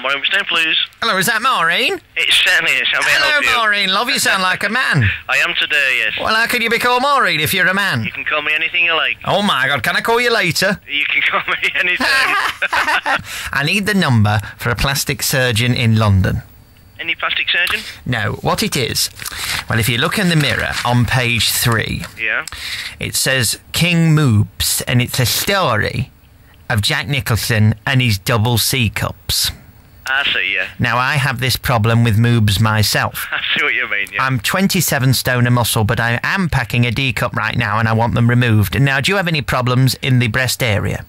Maureen, stand please. Hello, is that Maureen? It certainly is. How may I help you? Hello, Maureen. Love, you sound like a man. I am today, yes. Well, how can you be called Maureen if you're a man? You can call me anything you like. Oh, my God. Can I call you later? You can call me anytime. I need the number for a plastic surgeon in London. Any plastic surgeon? No, what it is, well, if you look in the mirror on page 3, Yeah. it says King Moobs, and it's a story of Jack Nicholson and his double C cups. I see, yeah. Now, I have this problem with Moobs myself. I see what you mean, yeah. I'm 27 stone of muscle, but I am packing a D cup right now, and I want them removed. Now, do you have any problems in the breast area?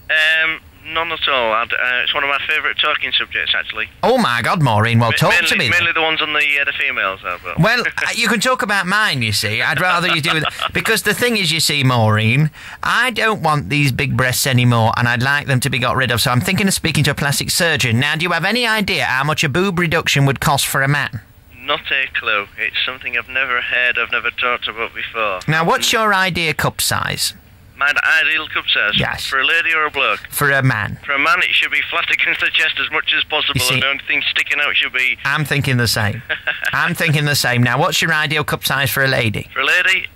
None at all. It's one of my favourite talking subjects, actually. Oh, my God, Maureen. Well, talk to me then. Mainly the ones on the females, though. But. Well, you can talk about mine, you see. I'd rather you do that. Because the thing is, you see, Maureen, I don't want these big breasts anymore, and I'd like them to be got rid of. So I'm thinking of speaking to a plastic surgeon. Now, do you have any idea how much a boob reduction would cost for a man? Not a clue. It's something I've never heard, I've never talked about before. Now, what's your ideal cup size? My ideal cup size? Yes. For a lady or a bloke? For a man. For a man, it should be flat against the chest as much as possible, You see, and the only thing sticking out should be... I'm thinking the same. I'm thinking the same. Now, what's your ideal cup size for a lady? For a lady,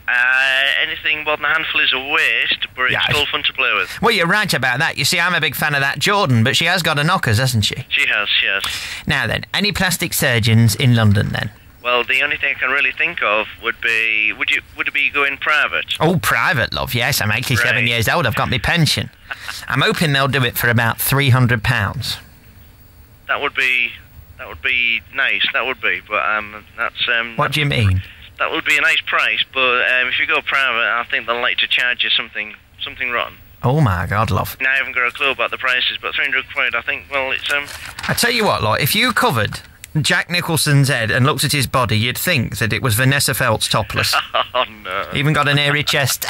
anything more than a handful is a waste, but it's still fun to play with. Well, you're right about that. You see, I'm a big fan of that Jordan, but she has got a knockers, hasn't she? She has. Now then, any plastic surgeons in London then? Well, the only thing I can really think of would be, would it be going private? Oh, private, love, yes. I'm 87 years old. I've got my pension. I'm hoping they'll do it for about £300. That would be nice. That would be, but that's What do you mean? That would be a nice price, but if you go private, I think they'll like to charge you something rotten. Oh my God, love. Now I haven't got a clue about the prices, but £300, I think. Well, it's I tell you what, love. If you covered Jack Nicholson's head and looked at his body, you'd think that it was Vanessa Feltz topless. Oh no! Even got an airy chest.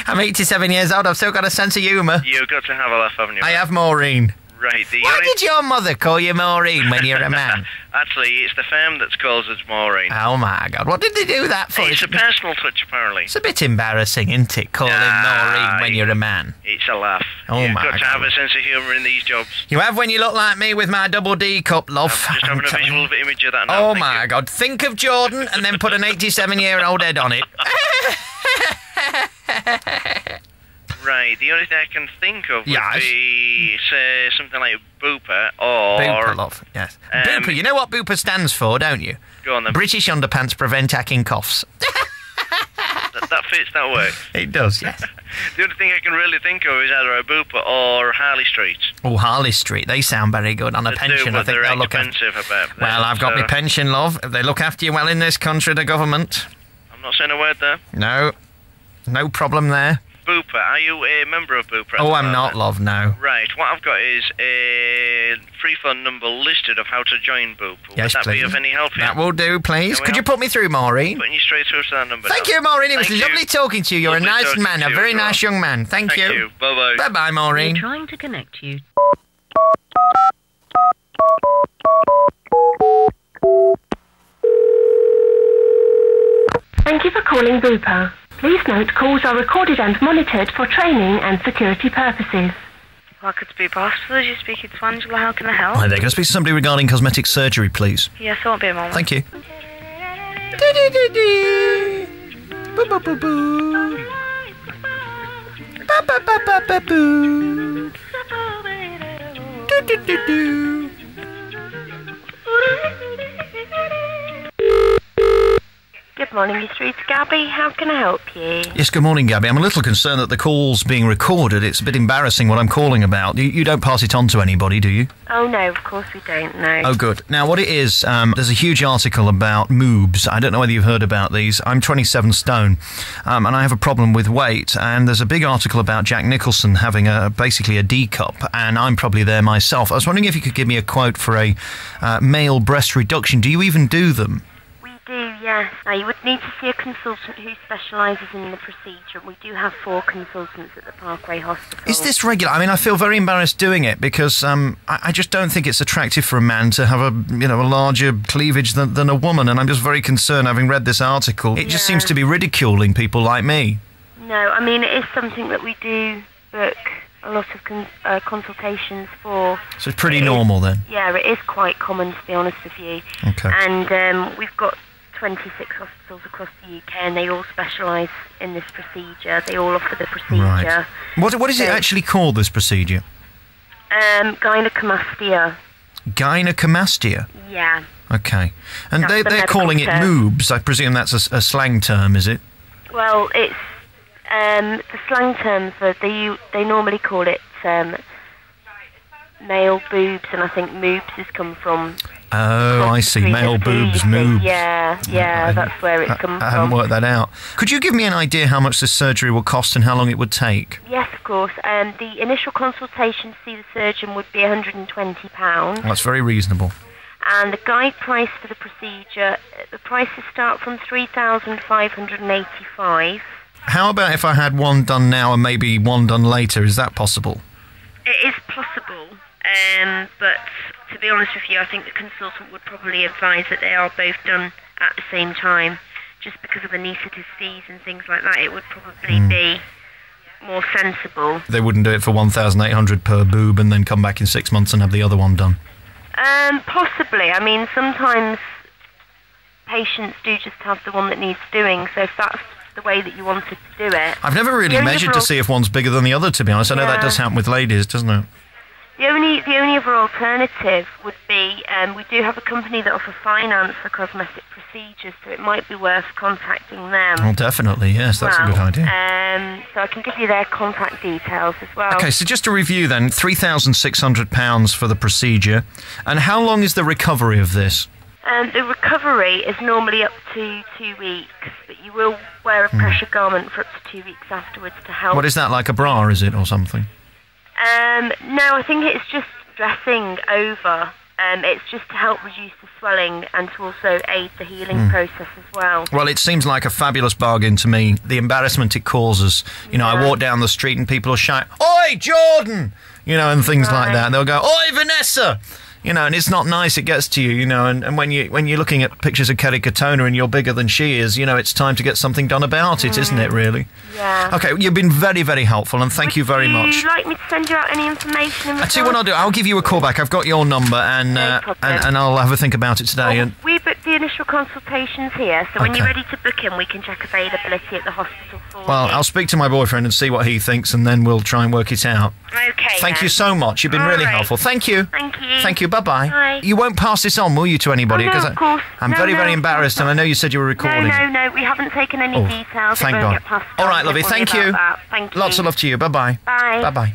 I'm 87 years old. I've still got a sense of humour. You've got to have a laugh, haven't you? I have, Maureen. Right. Why did your mother call you Maureen when you're a man? Actually, it's the firm that calls us Maureen. Oh my God! What did they do that for? It's a personal touch, apparently. It's a bit embarrassing, isn't it? Calling Maureen when you're a man. It's a laugh. Oh You've my got God. to have a sense of humour in these jobs. You have when you look like me with my double D cup, love. I'm just having a visual image of that now. Oh my God! Think of Jordan and then put an 87-year-old head on it. Right, the only thing I can think of would be, say, something like Booper or... Booper, love, yes. Booper, you know what Booper stands for, don't you? Go on then. British underpants prevent hacking coughs. That fits that way. It does, yes. The only thing I can really think of is either a Booper or Harley Street. Oh, Harley Street, they sound very good. On a pension, I think they'll look expensive about. Well, I've got my pension, love. They look after you well in this country, the government. I'm not saying a word there. No problem there. Booper, are you a member of Booper? Oh, I'm not, love, no. Right, what I've got is a free phone number listed of how to join Boop. Yes, Would that please. be of any help here? That will do, please. Could you put me through, Maureen? Putting you straight through to that number. Thank you, Maureen. It was lovely talking to you. You're a nice man, a very nice young man. Thank you. Bye-bye. Bye-bye, Maureen. We're trying to connect you. Thank you for calling Booper. Please note calls are recorded and monitored for training and security purposes. Welcome to Boob Hospital. You're speaking to Angela. How can I help? Hi there. Can I speak to somebody regarding cosmetic surgery, please? Yes, I won't be a moment. Thank you. Good morning, you're through to Gabby. How can I help you? Yes, good morning, Gabby. I'm a little concerned that the call's being recorded. It's a bit embarrassing what I'm calling about. You don't pass it on to anybody, do you? Oh, no, of course we don't, no. Oh, good. Now, what it is, there's a huge article about Moobs. I don't know whether you've heard about these. I'm 27 stone, and I have a problem with weight. And there's a big article about Jack Nicholson having basically a D cup, and I'm probably there myself. I was wondering if you could give me a quote for a male breast reduction. Do you even do them? Do, yes. Now, you would need to see a consultant who specialises in the procedure. We do have 4 consultants at the Parkway Hospital. Is this regular? I mean, I feel very embarrassed doing it because I just don't think it's attractive for a man to have a larger cleavage than a woman, and I'm just very concerned having read this article. It just seems to be ridiculing people like me. No, I mean, it is something that we do book a lot of consultations for. So it's pretty normal then? Yeah, it is quite common, to be honest with you. Okay. And we've got 26 hospitals across the UK, and they all specialise in this procedure. They all offer the procedure. Right. What is it actually called, this procedure? Gynecomastia. Gynecomastia? Yeah. Okay. And That's they're calling it moobs. I presume that's a slang term, is it? Well, it's the slang term for they normally call it male boobs, and I think moobs has come from. Oh, I see. Male boobs, moobs. Yeah, that's where it's come from. I haven't worked that out. Could you give me an idea how much this surgery will cost and how long it would take? Yes, of course. The initial consultation to see the surgeon would be £120. That's very reasonable. And the guide price for the procedure, the prices start from $3,585. How about if I had one done now and maybe one done later? Is that possible? It is possible, but to be honest with you, I think the consultant would probably advise that they are both done at the same time, just because of anaesthetist fees and things like that. It would probably be more sensible. They wouldn't do it for $1,800 per boob and then come back in 6 months and have the other one done? Possibly. I mean, sometimes patients do just have the one that needs doing, so if that's the way that you wanted to do it. I've never really measured to see if one's bigger than the other, to be honest. I know that does happen with ladies, doesn't it? The only other alternative would be, we do have a company that offer finance for cosmetic procedures, so it might be worth contacting them. Well, definitely, yes, that's a good idea. So I can give you their contact details as well. Okay, so just to review then, £3,600 for the procedure. And how long is the recovery of this? The recovery is normally up to 2 weeks, but you will wear a pressure garment for up to 2 weeks afterwards to help. What is that, like a bra, is it, or something? No, I think it's just dressing over. It's just to help reduce the swelling and to also aid the healing process as well. Well, it seems like a fabulous bargain to me. The embarrassment it causes. You know, I walk down the street and people will shout, "Oi, Jordan!" You know, and things like that. And they'll go, "Oi, Vanessa!" You know, and it's not nice. It gets to you, you know. And when you're looking at pictures of Kerry Katona and you're bigger than she is, you know, it's time to get something done about it, isn't it? Really? Yeah. Okay, you've been very, very helpful, and thank you very much. Would you like me to send you out any information? I'll tell you what I'll do. I'll give you a call back. I've got your number, and I'll have a think about it today. Well, we book the initial consultations here, so when you're ready to book in, we can check availability at the hospital for you. Well, I'll speak to my boyfriend and see what he thinks, and then we'll try and work it out. Okay. Thank you so much. You've been really helpful. Thank you. Thank you. Thank you. Bye-bye. Bye. You won't pass this on, will you, to anybody? Oh, no, of course. I'm very, very embarrassed, and I know you said you were recording. No, we haven't taken any details. Thank God. Get passed All on. right, lovely. Thank you. Thank you. Lots of love to you. Bye-bye. Bye. Bye-bye.